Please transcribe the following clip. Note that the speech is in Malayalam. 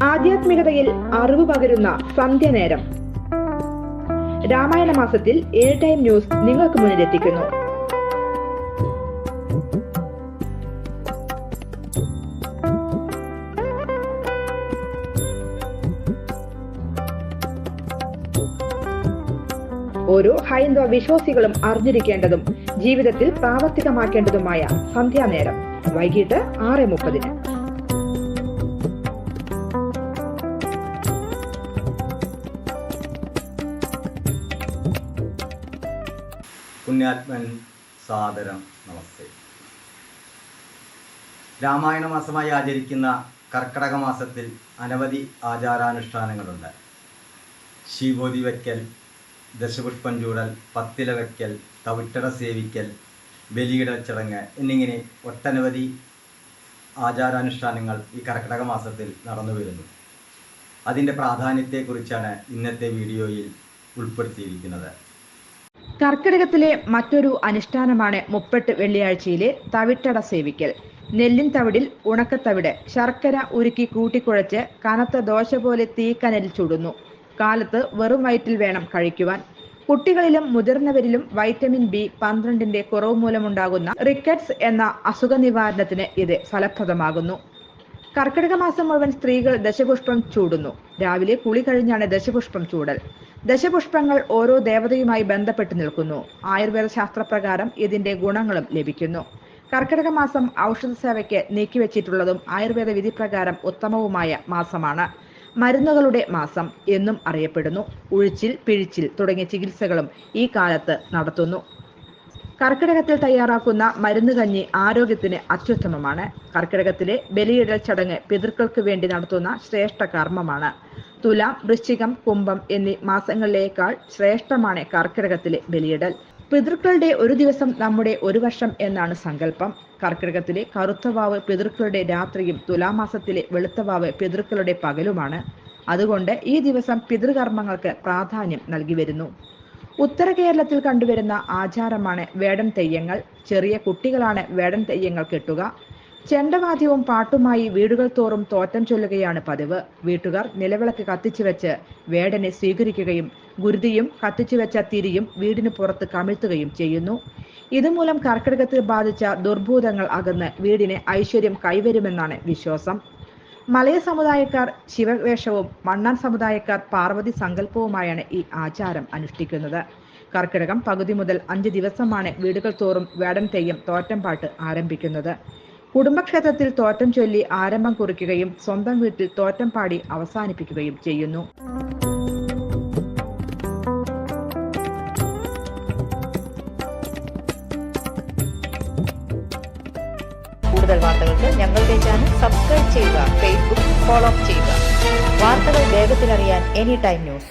ആധ്യാത്മികതയിൽ അറിവ് പകരുന്ന സന്ധ്യനേരം. രാമായണ മാസത്തിൽ ടൈം ന്യൂസ് നിങ്ങൾക്ക് മുന്നിലെത്തിക്കുന്നു. ഓരോ ഹൈന്ദവ വിശ്വാസികളും അറിഞ്ഞിരിക്കേണ്ടതും ജീവിതത്തിൽ പ്രാവർത്തികമാക്കേണ്ടതുമായ സന്ധ്യാനേരം വൈകിട്ട് 6:30. പുണ്യാത്മൻ സാദരം നമസ്തേ. രാമായണ മാസമായി ആചരിക്കുന്ന കർക്കടക മാസത്തിൽ അനവധി ആചാരാനുഷ്ഠാനങ്ങളുണ്ട്. ശീബോധി വയ്ക്കൽ, ദശപുഷ്പം ചൂടൽ, പത്തില വയ്ക്കൽ, തവിട്ടട സേവിക്കൽ, ബലിയിടൽ ചടങ്ങ് എന്നിങ്ങനെ ഒട്ടനവധി ആചാരാനുഷ്ഠാനങ്ങൾ ഈ കർക്കടക മാസത്തിൽ നടന്നു വരുന്നു. അതിൻ്റെ പ്രാധാന്യത്തെക്കുറിച്ചാണ് ഇന്നത്തെ വീഡിയോയിൽ ഉൾപ്പെടുത്തിയിരിക്കുന്നത്. കർക്കിടകത്തിലെ മറ്റൊരു അനുഷ്ഠാനമാണ് മുപ്പട്ട് വെള്ളിയാഴ്ചയിലെ തവിട്ടട സേവിക്കൽ. നെല്ലിൻ തവിടിൽ ഉണക്കത്തവിട് ശർക്കര ഉരുക്കി കൂട്ടിക്കുഴച്ച് കനത്ത ദോശ പോലെ തീക്കനലിൽ ചുടുന്നു. കാലത്ത് വെറും വയറ്റിൽ വേണം കഴിക്കുവാൻ. കുട്ടികളിലും മുതിർന്നവരിലും വൈറ്റമിൻ B12 കുറവ് മൂലമുണ്ടാകുന്ന റിക്കറ്റ്സ് എന്ന അസുഖ നിവാരണത്തിന് ഇത് ഫലപ്രദമാകുന്നു. കർക്കിടക മാസം മുഴുവൻ സ്ത്രീകൾ ദശപുഷ്പം ചൂടുന്നു. രാവിലെ കുളി കഴിഞ്ഞാണ് ദശപുഷ്പം ചൂടൽ. ദശപുഷ്പങ്ങൾ ഓരോ ദേവതയുമായി ബന്ധപ്പെട്ട് നിൽക്കുന്നു. ആയുർവേദ ശാസ്ത്രപ്രകാരം ഇതിന്റെ ഗുണങ്ങളും ലഭിക്കുന്നു. കർക്കിടക മാസം ഔഷധ സേവയ്ക്ക് നീക്കിവെച്ചിട്ടുള്ളതും ആയുർവേദ വിധിപ്രകാരം ഉത്തമവുമായ മാസമാണ്. മരുന്നുകളുടെ മാസം എന്നും അറിയപ്പെടുന്നു. ഉഴിച്ചിൽ, പിഴിച്ചിൽ തുടങ്ങിയ ചികിത്സകളും ഈ കാലത്ത് നടത്തുന്നു. കർക്കിടകത്തിൽ തയ്യാറാക്കുന്ന മരുന്ന് കഞ്ഞി ആരോഗ്യത്തിന് അത്യുത്തമമാണ്. കർക്കിടകത്തിലെ ബലിയിടൽ ചടങ്ങ് പിതൃക്കൾക്ക് വേണ്ടി നടത്തുന്ന ശ്രേഷ്ഠ കർമ്മമാണ്. തുലാം, വൃശ്ചികം, കുംഭം എന്നീ മാസങ്ങളിലേക്കാൾ ശ്രേഷ്ഠമാണ് കർക്കിടകത്തിലെ ബലിയിടൽ. പിതൃക്കളുടെ ഒരു ദിവസം നമ്മുടെ ഒരു വർഷം എന്നാണ് സങ്കല്പം. കർക്കിടകത്തിലെ കറുത്തവാവ് പിതൃക്കളുടെ രാത്രിയും തുലാമാസത്തിലെ വെളുത്തവാവ് പിതൃക്കളുടെ പകലുമാണ്. അതുകൊണ്ട് ഈ ദിവസം പിതൃകർമ്മങ്ങൾക്ക് പ്രാധാന്യം നൽകി വരുന്നു. ഉത്തര കേരളത്തിൽ കണ്ടുവരുന്ന ആചാരമാണ് വേടൻ തെയ്യങ്ങൾ. ചെറിയ കുട്ടികളാണ് വേടൻ തെയ്യങ്ങൾ കെട്ടുക. ചെണ്ടവാദ്യവും പാട്ടുമായി വീടുകൾ തോറും തോറ്റം ചൊല്ലുകയാണ് പതിവ്. വീട്ടുകാർ നിലവിളക്ക് കത്തിച്ചു വെച്ച് വേടനെ സ്വീകരിക്കുകയും ഗുരുതിയും കത്തിച്ചു വെച്ച തിരിയും വീടിന് പുറത്ത് കമിഴ്ത്തുകയും ചെയ്യുന്നു. ഇതുമൂലം കർക്കിടകത്തിൽ ബാധിച്ച ദുർഭൂതങ്ങൾ അകന്ന് വീടിന് ഐശ്വര്യം കൈവരുമെന്നാണ് വിശ്വാസം. മലയ സമുദായക്കാർ ശിവവേഷവും മണ്ണാൻ സമുദായക്കാർ പാർവതി സങ്കല്പവുമായാണ് ഈ ആചാരം അനുഷ്ഠിക്കുന്നത്. കർക്കിടകം പകുതി മുതൽ 5 ദിവസമാണ് വീടുകൾ തോറും വേടൻ തെയ്യം തോറ്റംപാട്ട് ആരംഭിക്കുന്നത്. കുടുംബക്ഷേത്രത്തിൽ തോറ്റം ചൊല്ലി ആരംഭം കുറിക്കുകയും സ്വന്തം വീട്ടിൽ തോറ്റം പാടി അവസാനിപ്പിക്കുകയും ചെയ്യുന്നു. കൂടുതൽ വാർത്തകൾക്ക് ഞങ്ങളുടെ ചാനൽ സബ്സ്ക്രൈബ് ചെയ്യുക, ഫേസ്ബുക്ക് ഫോളോ ചെയ്യുക. വാർത്തകൾ വേഗത്തിലറിയാൻ എനി ടൈം ന്യൂസ്.